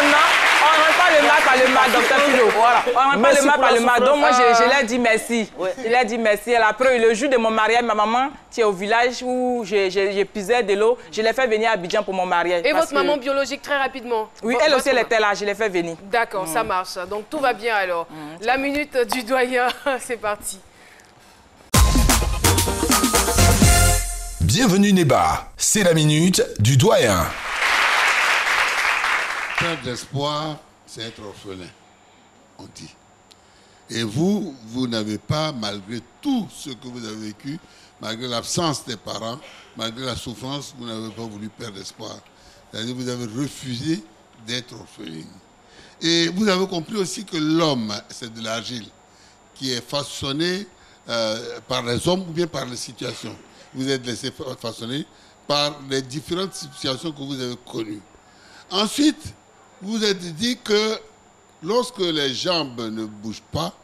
on ne rentre pas le mal par le mal, docteur Philo. Voilà. On ne rentre pas le mal par le mal. Donc moi, je leur dis merci. Je leur dis merci. Et après, le jour de mon mariage, ma maman, qui est au village où j'épuisais de l'eau, je l'ai fait venir à Abidjan pour mon mariage. Et votre maman biologique, très rapidement? Oui, elle aussi, elle était là. Je l'ai fait venir. D'accord, ça marche. Donc tout va bien alors. La minute du doyen, c'est parti. Bienvenue Néba, c'est la minute du doyen. Perdre d'espoir, c'est être orphelin, on dit. Et vous n'avez pas, malgré tout ce que vous avez vécu, malgré l'absence des parents, malgré la souffrance, vous n'avez pas voulu perdre espoir. C'est-à-dire que vous avez refusé d'être orpheline. Et vous avez compris aussi que l'homme, c'est de l'argile qui est façonné par les hommes ou bien par les situations. Vous êtes laissé façonner par les différentes situations que vous avez connues. Ensuite, vous vous êtes dit que lorsque les jambes ne bougent pas,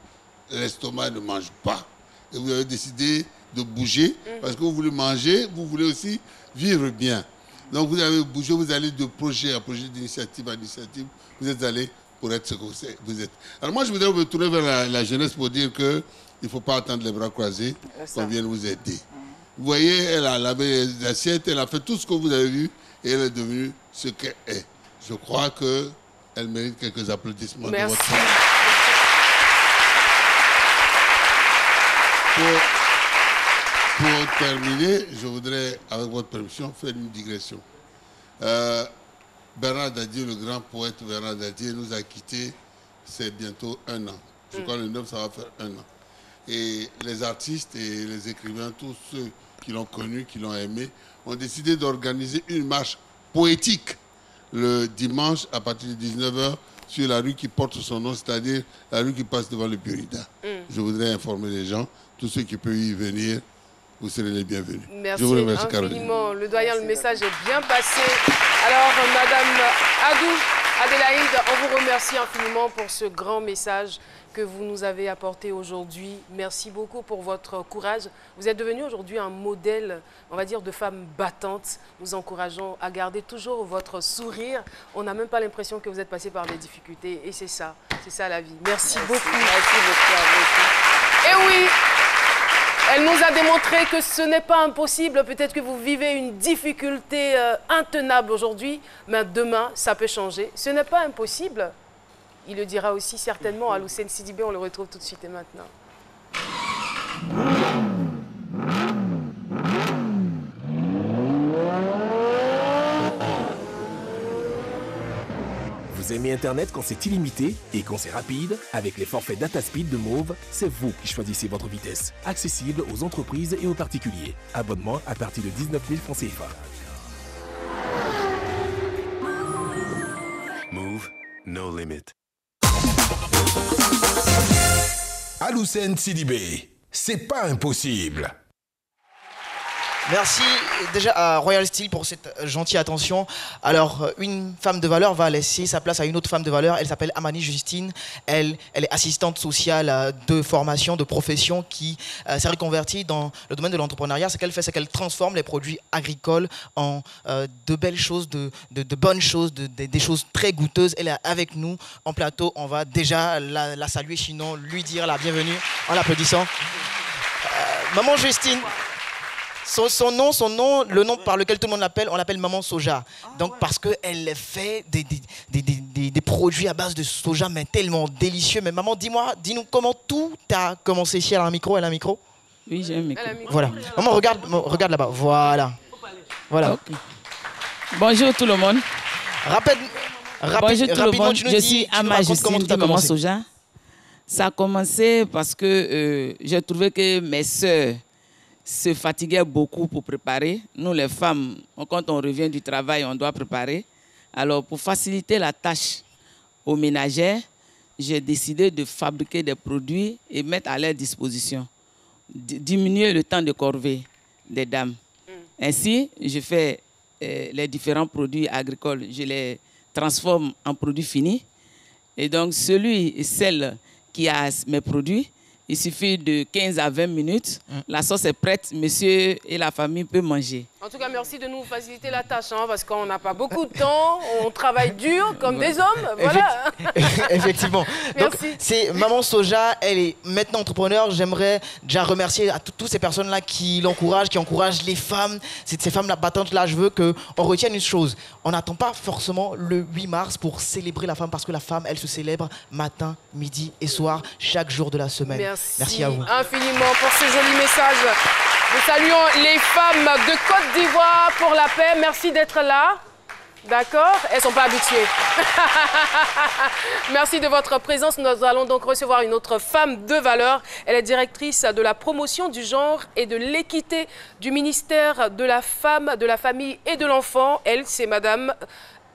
l'estomac ne mange pas. Et vous avez décidé de bouger parce que vous voulez manger, vous voulez aussi vivre bien. Donc vous avez bougé, vous allez de projet à projet, d'initiative à initiative, vous êtes allé pour être ce que vous êtes. Alors moi, je voudrais me tourner vers la jeunesse pour dire qu'il ne faut pas attendre les bras croisés qu'on vienne vous aider. Vous voyez, elle a lavé les assiettes, elle a fait tout ce que vous avez vu et elle est devenue ce qu'elle est. Je crois qu'elle mérite quelques applaudissements de votre part. Pour terminer, je voudrais, avec votre permission, faire une digression. Bernard Dadier, le grand poète Bernard Dadier, nous a quittés, c'est bientôt 1 an. Je crois que le 9, ça va faire 1 an. Et les artistes et les écrivains, tous ceux qui l'ont connu, qui l'ont aimé, ont décidé d'organiser une marche poétique le dimanche à partir de 19h sur la rue qui porte son nom, c'est-à-dire la rue qui passe devant le Purita. Je voudrais informer les gens, tous ceux qui peuvent y venir, vous serez les bienvenus. Merci Je vous remercie, Caroline. infiniment. Le doyen, le message est bien passé. Alors, Madame Adélaïde, on vous remercie infiniment pour ce grand message que vous nous avez apporté aujourd'hui. Merci beaucoup pour votre courage. Vous êtes devenue aujourd'hui un modèle, on va dire, de femme battante. Nous encourageons à garder toujours votre sourire. On n'a même pas l'impression que vous êtes passée par des difficultés. Et c'est ça la vie. Merci beaucoup. Merci beaucoup à vous. Et oui, elle nous a démontré que ce n'est pas impossible. Peut-être que vous vivez une difficulté intenable aujourd'hui, mais demain, ça peut changer. Ce n'est pas impossible. Il le dira aussi certainement à Lucène Sidibé. On le retrouve tout de suite et maintenant. Vous aimez Internet quand c'est illimité et quand c'est rapide? Avec les forfaits DataSpeed de Mauve, c'est vous qui choisissez votre vitesse. Accessible aux entreprises et aux particuliers. Abonnement à partir de 19 000 francs CFA. Move, no limit. Aloussen Sidibé, c'est pas impossible. Merci déjà à Royal Steel pour cette gentille attention. Alors, une femme de valeur va laisser sa place à une autre femme de valeur. Elle s'appelle Amani Justine. Elle est assistante sociale de formation, de profession qui s'est reconvertie dans le domaine de l'entrepreneuriat. Ce qu'elle fait, c'est qu'elle transforme les produits agricoles en de belles choses, de bonnes choses, des choses très goûteuses. Elle est avec nous en plateau. On va déjà la saluer, sinon lui dire la bienvenue en l'applaudissant. Maman Justine. Son nom, le nom par lequel tout le monde l'appelle, on l'appelle Maman Soja. Donc parce qu'elle fait des produits à base de soja, mais tellement délicieux. Mais maman, dis-nous comment tout a commencé ici. Elle a un micro, Oui, j'ai un micro. Voilà. Maman, regarde là-bas. Voilà. Okay. Bonjour tout le monde. Bonjour tout le monde. Je suis Ama Justine de Maman Soja. Ça a commencé parce que j'ai trouvé que mes sœurs se fatiguaient beaucoup pour préparer. Nous, les femmes, quand on revient du travail, on doit préparer. Alors, pour faciliter la tâche aux ménagères, j'ai décidé de fabriquer des produits et mettre à leur disposition. Diminuer le temps de corvée des dames. Ainsi, je fais les différents produits agricoles, je les transforme en produits finis. Et donc, celle qui a mes produits, il suffit de 15 à 20 minutes. La sauce est prête. Monsieur et la famille peuvent manger. En tout cas, merci de nous faciliter la tâche, parce qu'on n'a pas beaucoup de temps. On travaille dur comme des hommes. Voilà. Effectivement. Donc, c'est Maman Soja. Elle est maintenant entrepreneur. J'aimerais déjà remercier à toutes ces personnes-là qui l'encouragent, qui encouragent les femmes. Ces femmes-là battantes-là, je veux qu'on retienne une chose. On n'attend pas forcément le 8 mars pour célébrer la femme, parce que la femme, elle se célèbre matin, midi et soir, chaque jour de la semaine. Merci à vous. Infiniment pour ce joli message. Nous saluons les femmes de Côte d'Ivoire pour la paix. Merci d'être là. D'accord? Elles ne sont pas habituées. Merci de votre présence. Nous allons donc recevoir une autre femme de valeur. Elle est directrice de la promotion du genre et de l'équité du ministère de la Femme, de la Famille et de l'Enfant. Elle, c'est Madame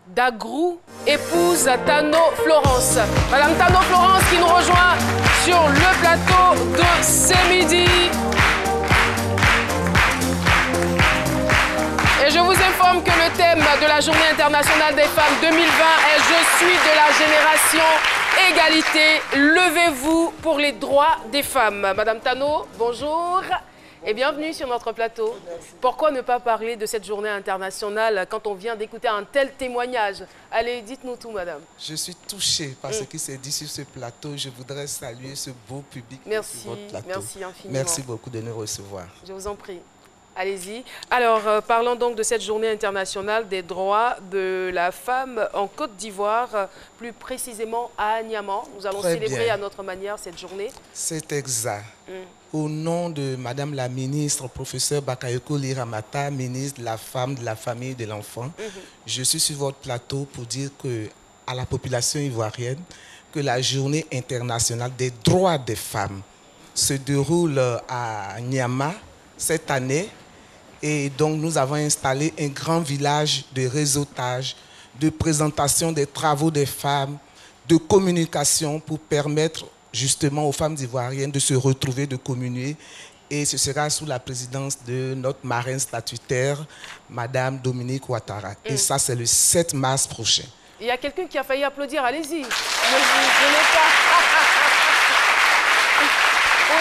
Dagrou, épouse Tano Florence. Madame Tano Florence qui nous rejoint sur le plateau de ce midi. Et je vous informe que le thème de la Journée internationale des femmes 2020 est « Je suis de la génération égalité, levez-vous pour les droits des femmes ». Madame Tano, bonjour et bienvenue sur notre plateau. Pourquoi ne pas parler de cette journée internationale quand on vient d'écouter un tel témoignage? Allez, dites-nous tout, madame. Je suis touchée par ce qui s'est dit sur ce plateau. Je voudrais saluer ce beau public sur votre plateau. Merci infiniment. Merci beaucoup de nous recevoir. Je vous en prie. Allez-y. Alors, parlons donc de cette journée internationale des droits de la femme en Côte d'Ivoire, plus précisément à Niamey. Nous allons célébrer à notre manière cette journée. C'est exact. Au nom de Madame la ministre, professeur Bakayoko Liramata, ministre de la Femme, de la Famille et de l'Enfant, je suis sur votre plateau pour dire à la population ivoirienne que la journée internationale des droits des femmes se déroule à Niamey cette année. Et donc, nous avons installé un grand village de réseautage, de présentation des travaux des femmes, de communication pour permettre justement aux femmes ivoiriennes de se retrouver, de communier Et ce sera sous la présidence de notre marraine statutaire, Madame Dominique Ouattara. Et ça, c'est le 7 mars prochain. Il y a quelqu'un qui a failli applaudir, allez-y. Ne vous gênez pas. Oui.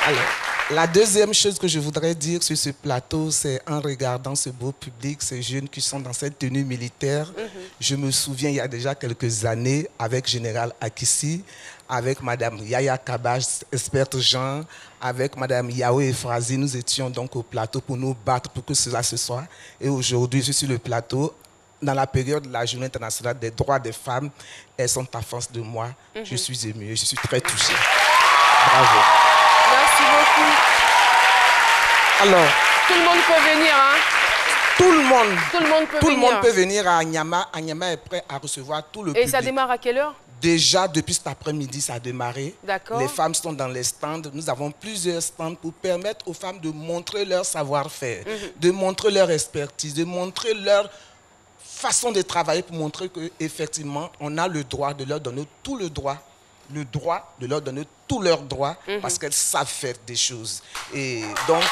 Alors, la deuxième chose que je voudrais dire sur ce plateau, c'est en regardant ce beau public, ces jeunes qui sont dans cette tenue militaire. Je me souviens, il y a déjà quelques années, avec Général Akissi, avec Madame Yaya Kabaj, experte Jean, avec Madame Yahweh Efrazi, nous étions donc au plateau pour nous battre pour que cela se soit. Et aujourd'hui, je suis sur le plateau. Dans la période de la Journée internationale des droits des femmes, elles sont en face de moi. Je suis ému, je suis très touché. Bravo. Merci beaucoup. Alors, tout le monde peut venir, hein? Tout le monde. Tout le monde peut venir. Tout le monde peut venir à Anyama. Anyama est prêt à recevoir tout le public. Et ça démarre à quelle heure? Déjà, depuis cet après-midi, ça a démarré. D'accord. Les femmes sont dans les stands. Nous avons plusieurs stands pour permettre aux femmes de montrer leur savoir-faire, de montrer leur expertise, de montrer leur façon de travailler pour montrer qu'effectivement, on a le droit de leur donner tout le droit de leur donner tous leurs droits parce qu'elles savent faire des choses. Et donc...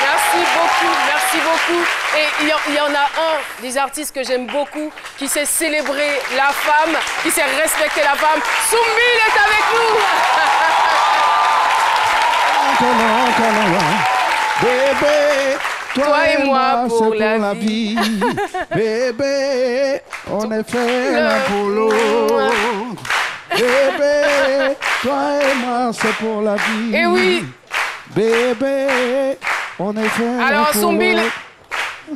Merci beaucoup, merci beaucoup. Et il y en a un des artistes que j'aime beaucoup qui sait célébrer la femme, qui sait respecter la femme. Soumbil est avec nous. Bébé, toi et moi pour la vie. Bébé, on est fait l'un pour l'autre. Bébé, toi et moi c'est pour la vie. Et oui. Bébé, on est fait l'un pour l'autre. Alors Soumbil,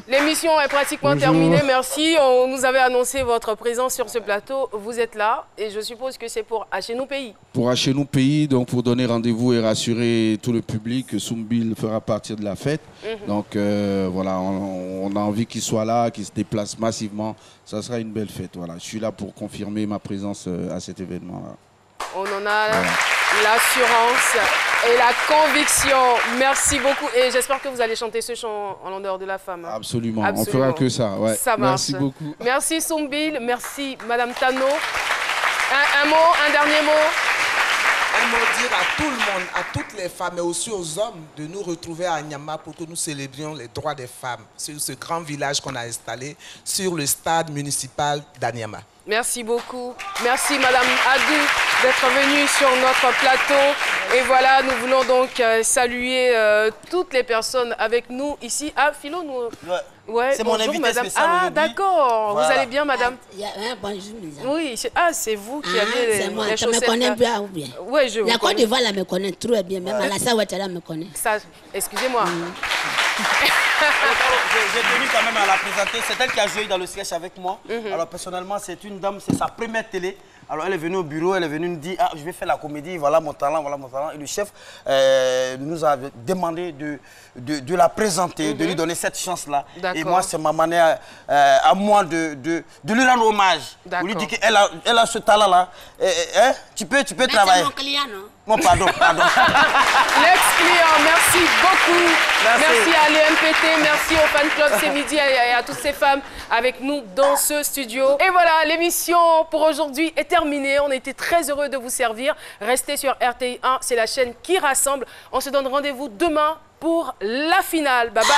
l'émission est pratiquement terminée, merci. On nous avait annoncé votre présence sur ce plateau. Vous êtes là et je suppose que c'est pour Hachenou Pays. Pour Hachenou Pays, donc pour donner rendez-vous et rassurer tout le public que Soumbil fera partie de la fête. Donc voilà, on a envie qu'il soit là, qu'il se déplace massivement. Ça sera une belle fête. Voilà. Je suis là pour confirmer ma présence à cet événement-là. On en a l'assurance et la conviction. Merci beaucoup. Et j'espère que vous allez chanter ce chant en l'honneur de la femme. Absolument. On fera que ça. Ouais. Ça marche. Merci beaucoup. Merci Soumbil. Merci Madame Tano. Un mot, un dernier mot. Un mot dire à tout le monde, à toutes les femmes et aussi aux hommes de nous retrouver à Anyama pour que nous célébrions les droits des femmes sur ce grand village qu'on a installé sur le stade municipal d'Anyama. Merci beaucoup. Merci Madame Adou d'être venue sur notre plateau. Et voilà, nous voulons donc saluer toutes les personnes avec nous ici à Philo. Ouais, c'est mon invité madame. spécial. Ah, d'accord. Voilà. Vous allez bien, madame? Bonjour, oui, c'est vous qui avez les chaussettes. Tu me connais bien ou bien? Oui, je vous connais. La Côte d'Ivoire me connaît très bien. Même Alassane Ouattara me connaît. Excusez-moi. J'ai tenu quand même à la présenter. C'est elle qui a joué dans le sketch avec moi. Alors personnellement, c'est une dame, c'est sa première télé. Alors elle est venue au bureau, elle est venue nous dire « Ah, je vais faire la comédie, voilà mon talent, voilà mon talent ». Et le chef nous a demandé de la présenter, de lui donner cette chance-là. Et moi, c'est ma manière à moi de lui rendre hommage. Pour lui dire qu'elle a ce talent-là. Tu peux travailler. C'est mon client, non? Bon, pardon. L'ex-client, merci beaucoup. Merci à l'EMPT, merci au fan club C'est Midi et à toutes ces femmes avec nous dans ce studio. Et voilà, l'émission pour aujourd'hui est terminée. On a été très heureux de vous servir. Restez sur RTI 1, c'est la chaîne qui rassemble. On se donne rendez-vous demain pour la finale. Bye bye.